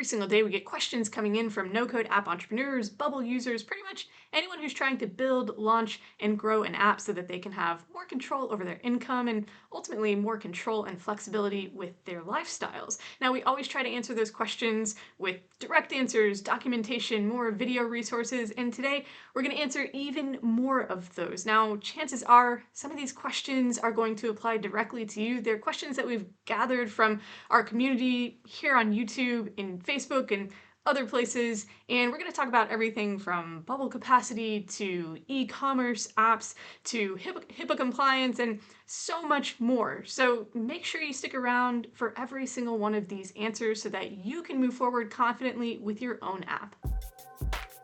Every single day we get questions coming in from no-code app entrepreneurs, Bubble users, pretty much anyone who's trying to build, launch, and grow an app so that they can have more control over their income and ultimately more control and flexibility with their lifestyles. Now, we always try to answer those questions with direct answers, documentation, more video resources, and today we're going to answer even more of those. Now, chances are some of these questions are going to apply directly to you. They're questions that we've gathered from our community here on YouTube, in Facebook, and other places, and we're going to talk about everything from bubble capacity to e-commerce apps to HIPAA compliance and so much more. So make sure you stick around for every single one of these answers so that you can move forward confidently with your own app.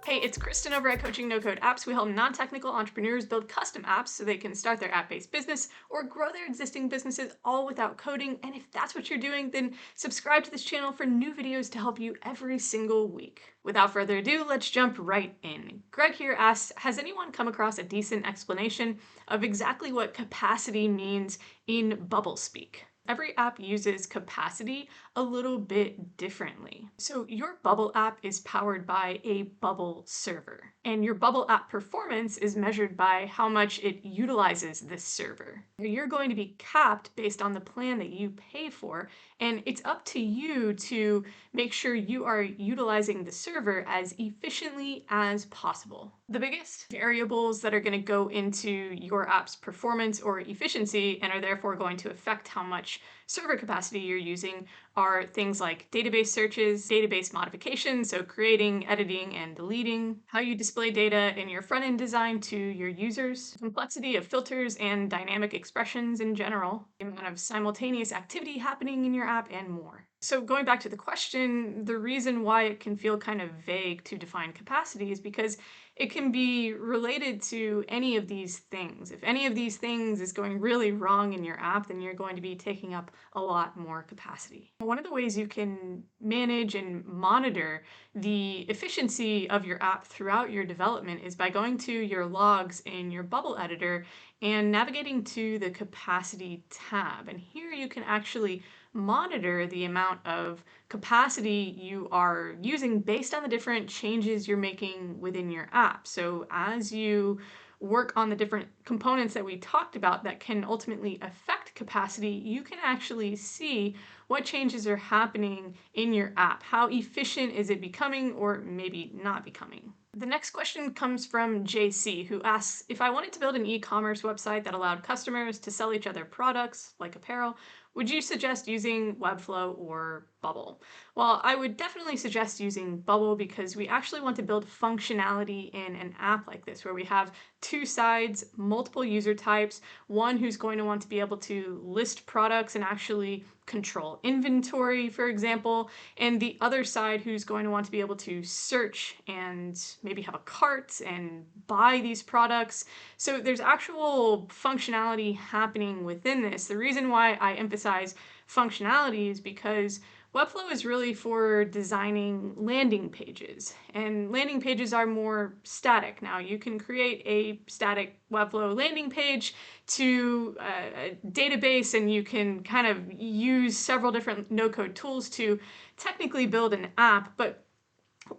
Hey, it's Kristen over at Coaching No Code Apps. We help non-technical entrepreneurs build custom apps so they can start their app-based business or grow their existing businesses all without coding. And if that's what you're doing, then subscribe to this channel for new videos to help you every single week. Without further ado, let's jump right in. Greg here asks, has anyone come across a decent explanation of exactly what capacity means in Bubble speak? Every app uses capacity a little bit differently. So your Bubble app is powered by a Bubble server, and your Bubble app performance is measured by how much it utilizes this server. You're going to be capped based on the plan that you pay for, and it's up to you to make sure you are utilizing the server as efficiently as possible. The biggest variables that are going to go into your app's performance or efficiency and are therefore going to affect how much server capacity you're using are things like database searches, database modifications, so creating, editing, and deleting, how you display data in your front-end design to your users, complexity of filters and dynamic expressions in general, the amount of simultaneous activity happening in your app, and more. So going back to the question, the reason why it can feel kind of vague to define capacity is because it can be related to any of these things. If any of these things is going really wrong in your app, then you're going to be taking up a lot more capacity. One of the ways you can manage and monitor the efficiency of your app throughout your development is by going to your logs in your Bubble editor and navigating to the capacity tab. And here you can actually monitor the amount of capacity you are using based on the different changes you're making within your app. So as you work on the different components that we talked about that can ultimately affect capacity, you can actually see what changes are happening in your app. How efficient is it becoming or maybe not becoming? The next question comes from JC, who asks, if I wanted to build an e-commerce website that allowed customers to sell each other products like apparel, would you suggest using Webflow or Bubble? Well, I would definitely suggest using Bubble because we actually want to build functionality in an app like this where we have two sides, multiple user types, one who's going to want to be able to list products and actually control inventory, for example, and the other side who's going to want to be able to search and maybe have a cart and buy these products. So there's actual functionality happening within this. The reason why I emphasize functionality is because Webflow is really for designing landing pages, and landing pages are more static. Now, you can create a static Webflow landing page to a database, and you can kind of use several different no-code tools to technically build an app, but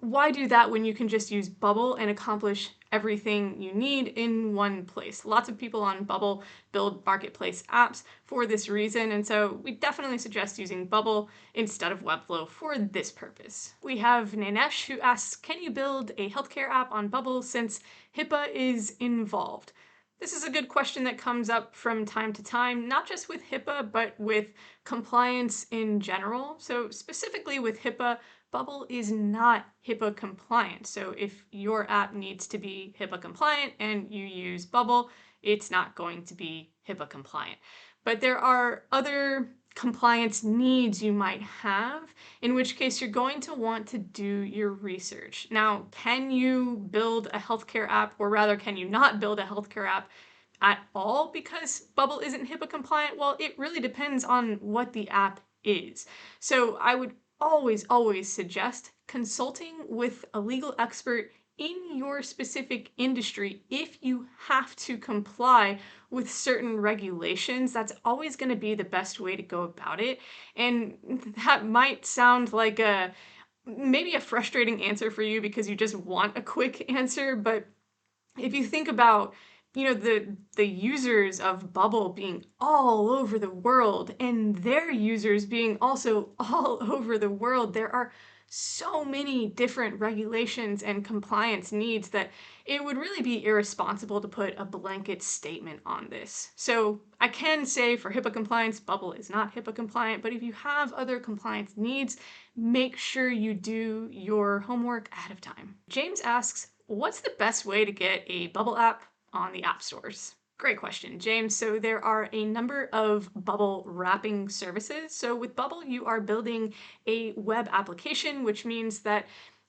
why do that when you can just use Bubble and accomplish everything you need in one place? Lots of people on Bubble build marketplace apps for this reason, and so we definitely suggest using Bubble instead of Webflow for this purpose. We have Nanesh who asks, can you build a healthcare app on Bubble since HIPAA is involved? This is a good question that comes up from time to time, not just with HIPAA, but with compliance in general. So specifically with HIPAA, Bubble is not HIPAA compliant. So if your app needs to be HIPAA compliant and you use Bubble, it's not going to be HIPAA compliant. But there are other compliance needs you might have, in which case you're going to want to do your research. Now, can you build a healthcare app, or rather, can you not build a healthcare app at all because Bubble isn't HIPAA compliant? Well, it really depends on what the app is. So I would always suggest consulting with a legal expert in your specific industry if you have to comply with certain regulations. That's always going to be the best way to go about it. And that might sound like a maybe a frustrating answer for you because you just want a quick answer, but if you think about, the users of Bubble being all over the world and their users being also all over the world, there are so many different regulations and compliance needs that it would really be irresponsible to put a blanket statement on this. So I can say for HIPAA compliance, Bubble is not HIPAA compliant, but if you have other compliance needs, make sure you do your homework ahead of time. James asks, what's the best way to get a Bubble app on the app stores? Great question, James. So there are a number of Bubble wrapping services. So with Bubble, you are building a web application, which means that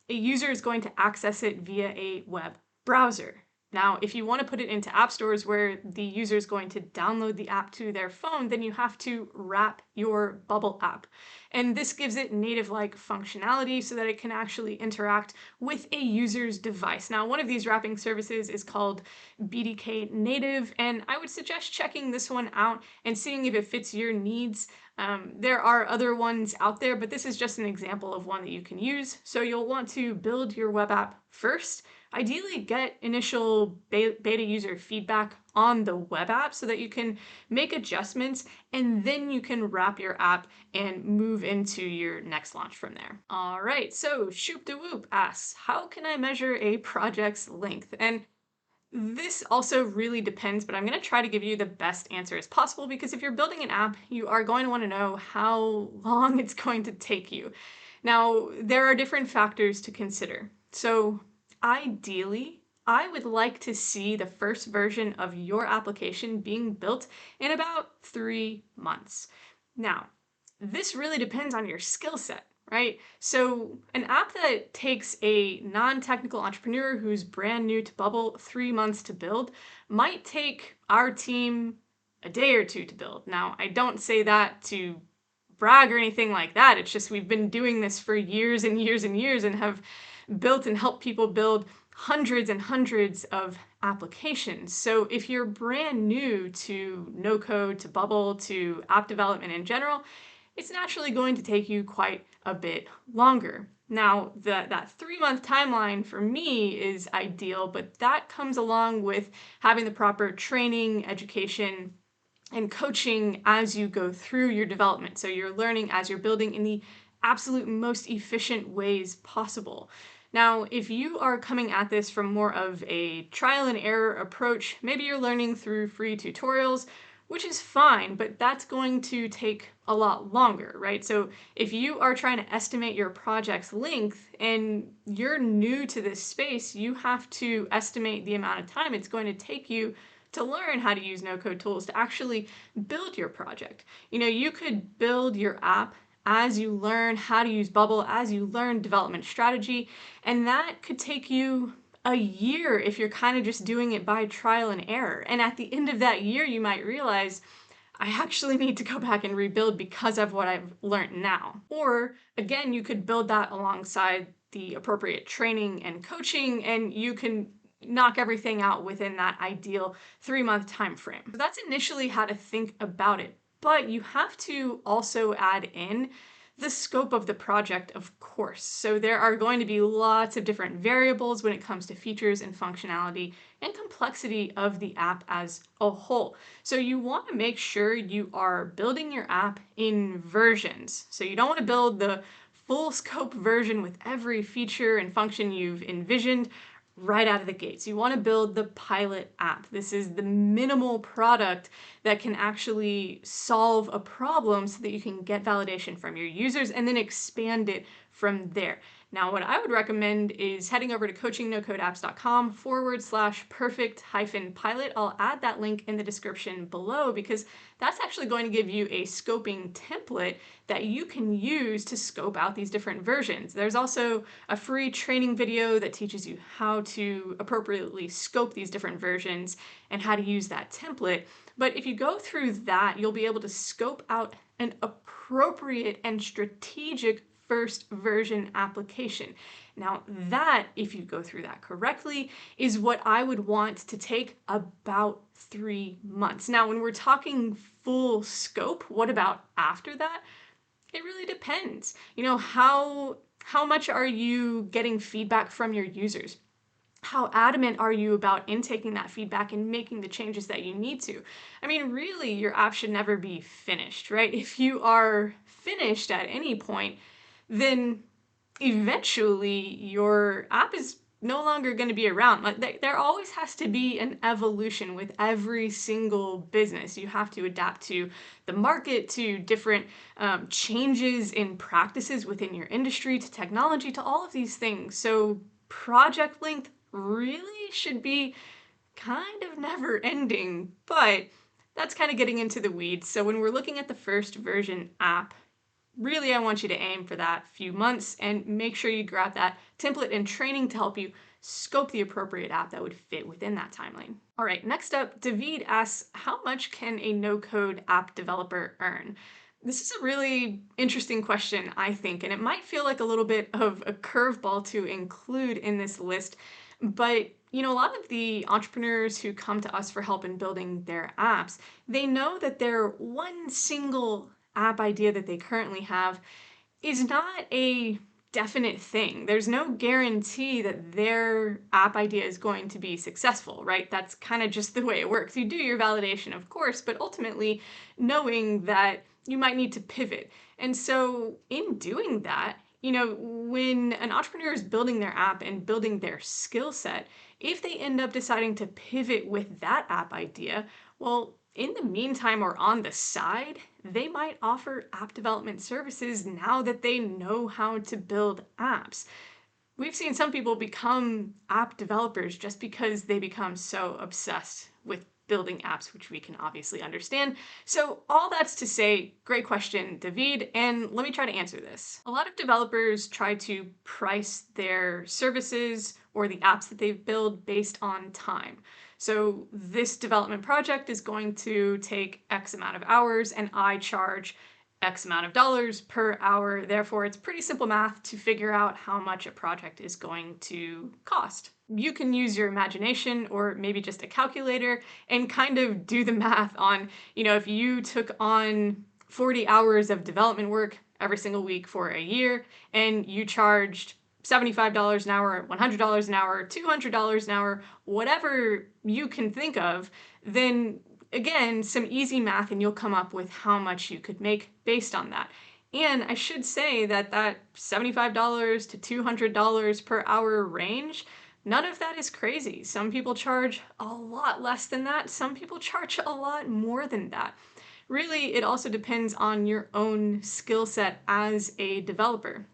a user is going to access it via a web browser. Now, if you want to put it into app stores where the user is going to download the app to their phone, then you have to wrap your Bubble app. And this gives it native-like functionality so that it can actually interact with a user's device. Now, one of these wrapping services is called BDK Native, and I would suggest checking this one out and seeing if it fits your needs. There are other ones out there, but this is just an example of one that you can use. So you'll want to build your web app first. Ideally, get initial beta user feedback on the web app so that you can make adjustments, and then you can wrap your app and move into your next launch from there. All right, so Shoop de Whoop asks, how can I measure a project's length? And this also really depends, but I'm going to try to give you the best answer as possible because if you're building an app, you are going to want to know how long it's going to take you. Now, there are different factors to consider. So ideally, I would like to see the first version of your application being built in about 3 months. Now, this really depends on your skill set, right? So an app that takes a non-technical entrepreneur who's brand new to Bubble 3 months to build might take our team a day or two to build. Now, I don't say that to brag or anything like that. It's just we've been doing this for years and years and years and have built and helped people build hundreds and hundreds of applications. So if you're brand new to no code, to Bubble, to app development in general, it's naturally going to take you quite a bit longer. Now, that 3-month timeline for me is ideal, but that comes along with having the proper training, education, and coaching as you go through your development. So you're learning as you're building in the absolute most efficient ways possible. Now, if you are coming at this from more of a trial and error approach, maybe you're learning through free tutorials, which is fine, but that's going to take a lot longer, right? So if you are trying to estimate your project's length and you're new to this space, you have to estimate the amount of time it's going to take you to learn how to use no-code tools to actually build your project. You could build your app as you learn how to use Bubble, as you learn development strategy, and that could take you a year if you're kind of just doing it by trial and error. And at the end of that year, you might realize, I actually need to go back and rebuild because of what I've learned now. Or again, you could build that alongside the appropriate training and coaching, and you can knock everything out within that ideal 3-month time frame. So that's initially how to think about it. But you have to also add in the scope of the project, of course. So there are going to be lots of different variables when it comes to features and functionality and complexity of the app as a whole. So you want to make sure you are building your app in versions. So you don't want to build the full scope version with every feature and function you've envisioned right out of the gates. You want to build the pilot app. This is the minimal product that can actually solve a problem so that you can get validation from your users and then expand it from there. Now, what I would recommend is heading over to coachingnocodeapps.com/perfect-pilot. I'll add that link in the description below because that's actually going to give you a scoping template that you can use to scope out these different versions. There's also a free training video that teaches you how to appropriately scope these different versions and how to use that template. But if you go through that, you'll be able to scope out an appropriate and strategic first version application. Now that, if you go through that correctly, is what I would want to take about 3 months. Now, when we're talking full scope, what about after that? It really depends. How How much are you getting feedback from your users? How adamant are you about intaking that feedback and making the changes that you need to? I mean, really, your app should never be finished, right? If you are finished at any point, then eventually your app is no longer going to be around. Like there always has to be an evolution with every single business. You have to adapt to the market, to different changes in practices within your industry, to technology, to all of these things. So project length really should be kind of never ending, but that's kind of getting into the weeds. So when we're looking at the first version app, really, I want you to aim for that few months and make sure you grab that template and training to help you scope the appropriate app that would fit within that timeline. All right, next up, David asks, how much can a no-code app developer earn? This is a really interesting question, I think, and it might feel like a little bit of a curveball to include in this list, but a lot of the entrepreneurs who come to us for help in building their apps, they know that their one single app idea that they currently have is not a definite thing. There's no guarantee that their app idea is going to be successful, right? That's kind of just the way it works. You do your validation, of course, but ultimately knowing that you might need to pivot. And so in doing that, when an entrepreneur is building their app and building their skill set, if they end up deciding to pivot with that app idea, well, in the meantime or on the side, they might offer app development services now that they know how to build apps. We've seen some people become app developers just because they become so obsessed with building apps, which we can obviously understand. So all that's to say, great question, David, and let me try to answer this. A lot of developers try to price their services or the apps that they've built based on time. So this development project is going to take X amount of hours and I charge X amount of dollars per hour. Therefore, it's pretty simple math to figure out how much a project is going to cost. You can use your imagination or maybe just a calculator and kind of do the math on, if you took on 40 hours of development work every single week for a year and you charged $75 an hour, $100 an hour, $200 an hour, whatever you can think of, then again, some easy math and you'll come up with how much you could make based on that. And I should say that $75 to $200 per hour range, none of that is crazy. Some people charge a lot less than that. Some people charge a lot more than that. Really, it also depends on your own skill set as a developer.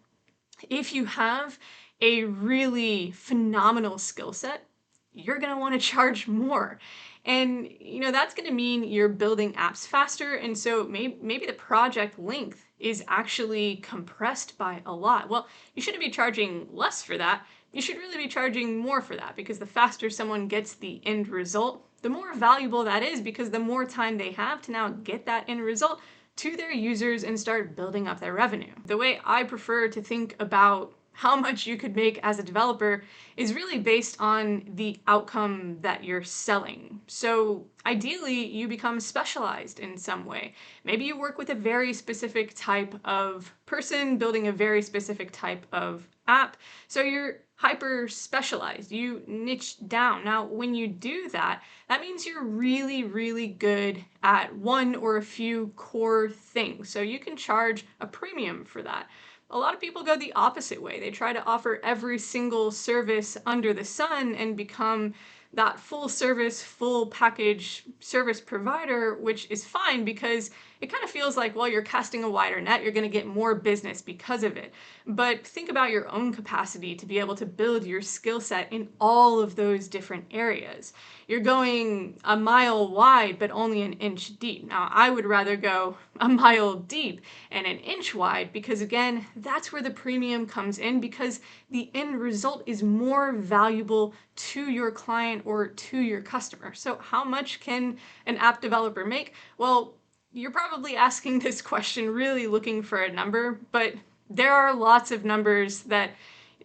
If you have a really phenomenal skill set, you're going to want to charge more. And, that's going to mean you're building apps faster. And so maybe the project length is actually compressed by a lot. Well, you shouldn't be charging less for that. You should really be charging more for that, because the faster someone gets the end result, the more valuable that is, because the more time they have to now get that end result to their users and start building up their revenue. The way I prefer to think about how much you could make as a developer is really based on the outcome that you're selling. So ideally, you become specialized in some way. Maybe you work with a very specific type of person building a very specific type of app. So you're hyper specialized, you niche down. Now, when you do that, that means you're really, really good at one or a few core things. So you can charge a premium for that. A lot of people go the opposite way. They try to offer every single service under the sun and become that full service, full package service provider, which is fine because it kind of feels like, well, you're casting a wider net, you're going to get more business because of it. But think about your own capacity to be able to build your skill set in all of those different areas. You're going a mile wide, but only an inch deep. Now, I would rather go a mile deep and an inch wide because, again, that's where the premium comes in, because the end result is more valuable to your client or to your customer. So how much can an app developer make? Well, you're probably asking this question really looking for a number, but there are lots of numbers that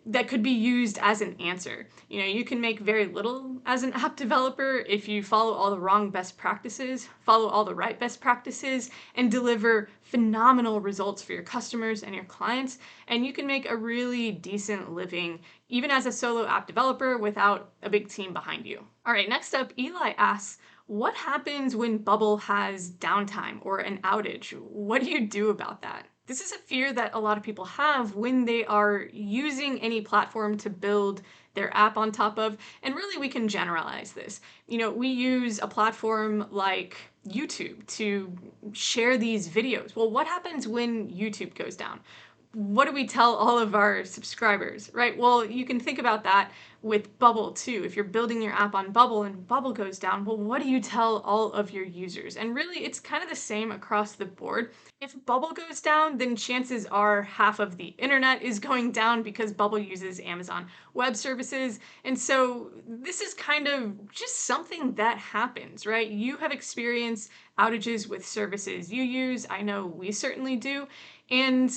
that could be used as an answer. You know, you can make very little as an app developer if you follow all the wrong best practices, follow all the right best practices, and deliver phenomenal results for your customers and your clients. And you can make a really decent living even as a solo app developer without a big team behind you. All right, next up, Eli asks, what happens when Bubble has downtime or an outage? What do you do about that? This is a fear that a lot of people have when they are using any platform to build their app on top of. And really, we can generalize this. You know, we use a platform like YouTube to share these videos. Well, what happens when YouTube goes down? What do we tell all of our subscribers, right? Well, you can think about that with Bubble too. If you're building your app on Bubble and Bubble goes down, well, what do you tell all of your users? And really, it's kind of the same across the board. If Bubble goes down, then chances are half of the internet is going down because Bubble uses Amazon Web Services. And so this is kind of just something that happens, right? You have experienced outages with services you use. I know we certainly do. And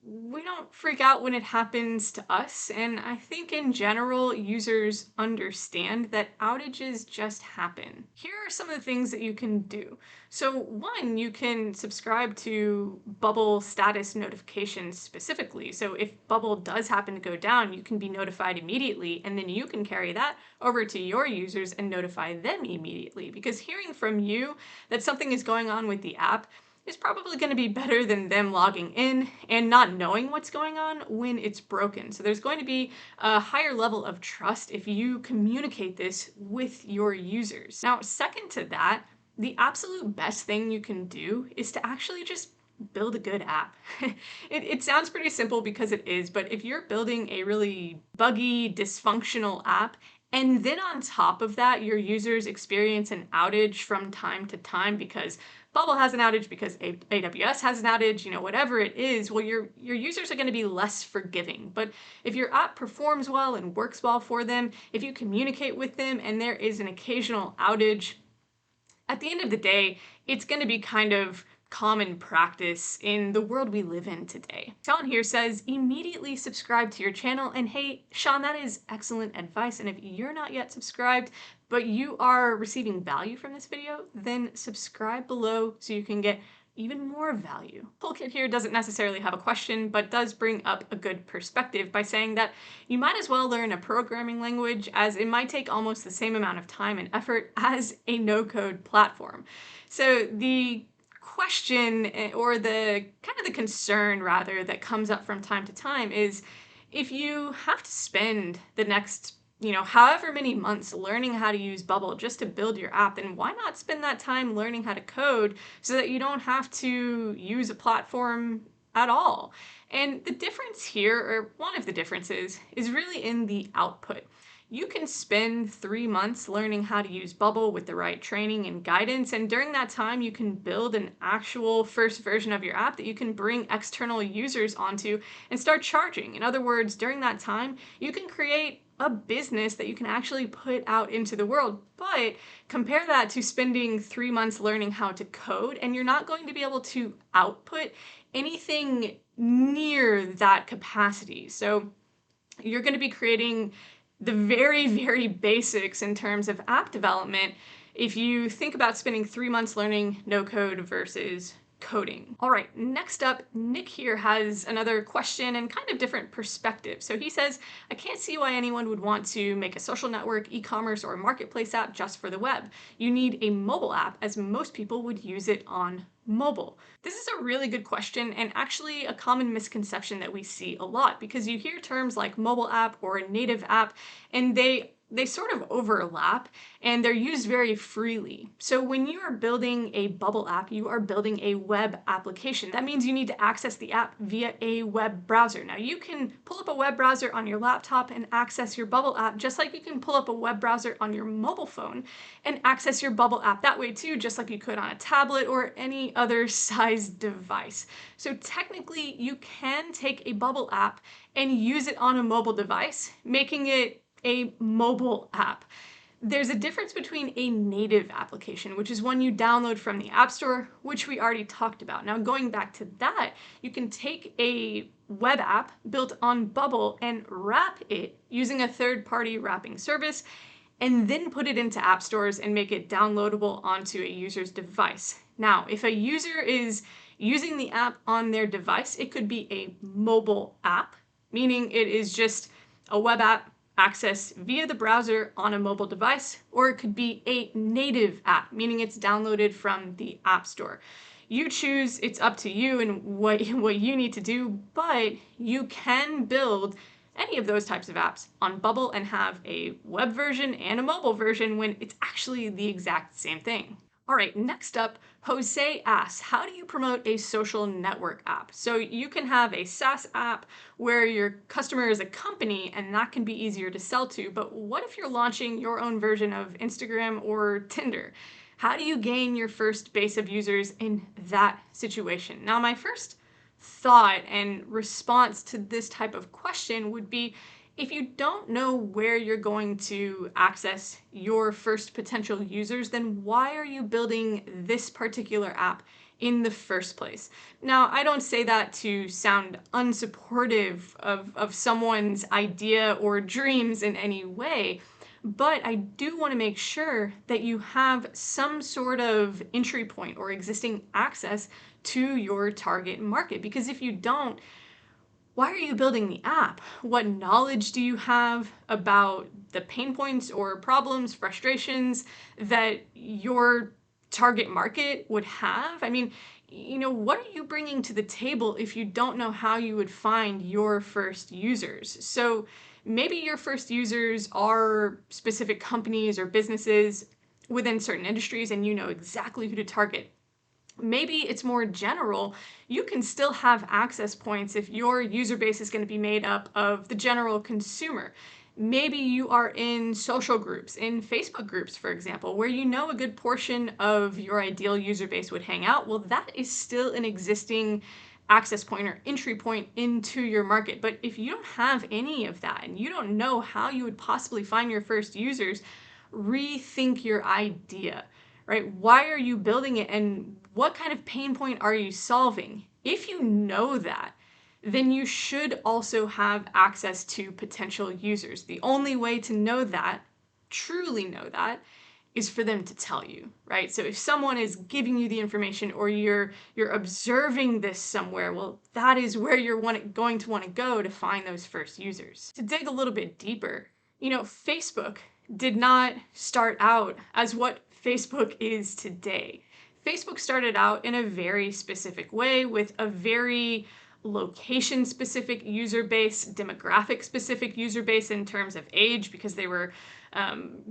we don't freak out when it happens to us, and I think in general users understand that outages just happen. Here are some of the things that you can do. So one, you can subscribe to Bubble status notifications specifically. So if Bubble does happen to go down, you can be notified immediately, and then you can carry that over to your users and notify them immediately. Because hearing from you that something is going on with the app is probably going to be better than them logging in and not knowing what's going on when it's broken. So there's going to be a higher level of trust if you communicate this with your users. Now, second to that, the absolute best thing you can do is to actually just build a good app. It sounds pretty simple because it is, but if you're building a really buggy, dysfunctional app, and then on top of that, your users experience an outage from time to time because Bubble has an outage, because AWS has an outage, you know, whatever it is, well, your users are going to be less forgiving. But if your app performs well and works well for them, if you communicate with them and there is an occasional outage, at the end of the day, it's going to be kind of common practice in the world we live in today. Sean here says, immediately subscribe to your channel. And hey, Sean, that is excellent advice. And if you're not yet subscribed, but you are receiving value from this video, then subscribe below so you can get even more value. Toolkit here doesn't necessarily have a question, but does bring up a good perspective by saying that you might as well learn a programming language, as it might take almost the same amount of time and effort as a no-code platform. So the question, or the kind of the concern rather, that comes up from time to time is, if you have to spend the next however many months learning how to use Bubble just to build your app, then why not spend that time learning how to code so that you don't have to use a platform at all? And the difference here, or one of the differences, is really in the output. You can spend 3 months learning how to use Bubble with the right training and guidance, and during that time you can build an actual first version of your app that you can bring external users onto and start charging. In other words, during that time you can create a business that you can actually put out into the world. But compare that to spending 3 months learning how to code, and you're not going to be able to output anything near that capacity. So you're going to be creating the very, very basics in terms of app development if you think about spending 3 months learning no code versus coding. All right, next up, Nick here has another question and kind of different perspective. So he says, I can't see why anyone would want to make a social network, e-commerce, or marketplace app just for the web. You need a mobile app, as most people would use it on mobile. This is a really good question, and actually a common misconception that we see a lot, because you hear terms like mobile app or a native app, and they sort of overlap and they're used very freely. So when you are building a Bubble app, you are building a web application. That means you need to access the app via a web browser. Now you can pull up a web browser on your laptop and access your Bubble app, just like you can pull up a web browser on your mobile phone and access your Bubble app that way too, just like you could on a tablet or any other size device. So technically you can take a Bubble app and use it on a mobile device, making it a mobile app. There's a difference between a native application, which is one you download from the App Store, which we already talked about. Now, going back to that, you can take a web app built on Bubble and wrap it using a third-party wrapping service, and then put it into app stores and make it downloadable onto a user's device. Now, if a user is using the app on their device, it could be a mobile app, meaning it is just a web app accessed via the browser on a mobile device, or it could be a native app, meaning it's downloaded from the App Store. You choose, it's up to you and what you need to do, but you can build any of those types of apps on Bubble and have a web version and a mobile version when it's actually the exact same thing. All right, next up, Jose asks, how do you promote a social network app? So you can have a SaaS app where your customer is a company, and that can be easier to sell to. But what if you're launching your own version of Instagram or Tinder? How do you gain your first base of users in that situation? Now, my first thought and response to this type of question would be, if you don't know where you're going to access your first potential users, then why are you building this particular app in the first place? Now, I don't say that to sound unsupportive of someone's idea or dreams in any way, but I do want to make sure that you have some sort of entry point or existing access to your target market. Because if you don't, why are you building the app? What knowledge do you have about the pain points or problems, frustrations that your target market would have? I mean, what are you bringing to the table if you don't know how you would find your first users? So maybe your first users are specific companies or businesses within certain industries and you know exactly who to target. Maybe it's more general. You can still have access points if your user base is going to be made up of the general consumer. Maybe you are in social groups, in Facebook groups, for example, where you know a good portion of your ideal user base would hang out. Well, that is still an existing access point or entry point into your market. But if you don't have any of that and you don't know how you would possibly find your first users, rethink your idea, right? Why are you building it and what kind of pain point are you solving? If you know that, then you should also have access to potential users. The only way to know that, truly know that, is for them to tell you, right? So if someone is giving you the information or you're observing this somewhere, well, that is where you're going to want to go to find those first users. To dig a little bit deeper, Facebook did not start out as what Facebook is today. Facebook started out in a very specific way with a very location-specific user base, demographic-specific user base in terms of age, because they were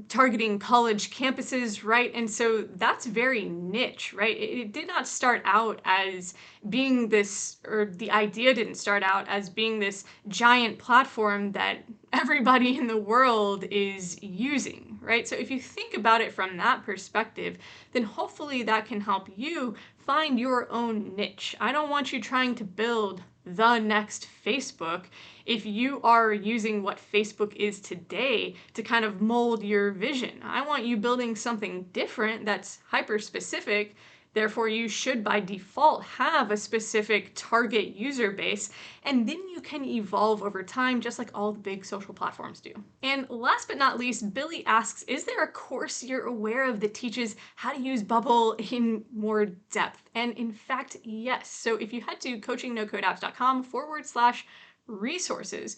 targeting college campuses, right? And so that's very niche, right? It did not start out as being this, or the idea didn't start out as being this giant platform that everybody in the world is using, right? So if you think about it from that perspective, then hopefully that can help you find your own niche. I don't want you trying to build the next Facebook if you are using what Facebook is today to kind of mold your vision. I want you building something different that's hyper-specific. Therefore, you should by default have a specific target user base, and then you can evolve over time just like all the big social platforms do. And last but not least, Billy asks, is there a course you're aware of that teaches how to use Bubble in more depth? And in fact, yes. So if you head to coachingnocodeapps.com/resources,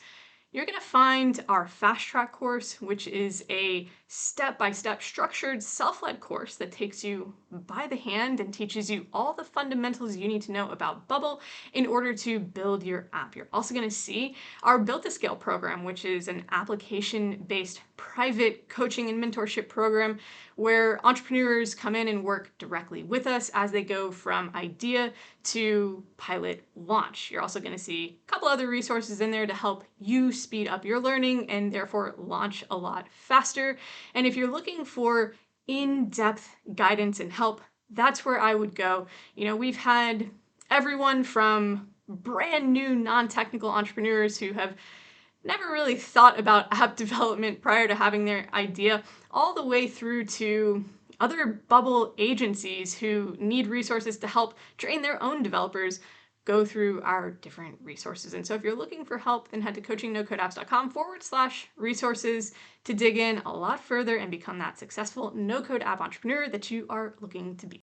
you're going to find our Fast Track course, which is a step-by-step structured self-led course that takes you by the hand and teaches you all the fundamentals you need to know about Bubble in order to build your app. You're also going to see our Built to Scale program, which is an application-based private coaching and mentorship program where entrepreneurs come in and work directly with us as they go from idea to pilot launch. You're also going to see a couple other resources in there to help you speed up your learning and therefore launch a lot faster. And if you're looking for in-depth guidance and help, that's where I would go. We've had everyone from brand new non-technical entrepreneurs who have never really thought about app development prior to having their idea, all the way through to other Bubble agencies who need resources to help train their own developers go through our different resources. And so if you're looking for help, then head to coachingnocodeapps.com/resources to dig in a lot further and become that successful no-code app entrepreneur that you are looking to be.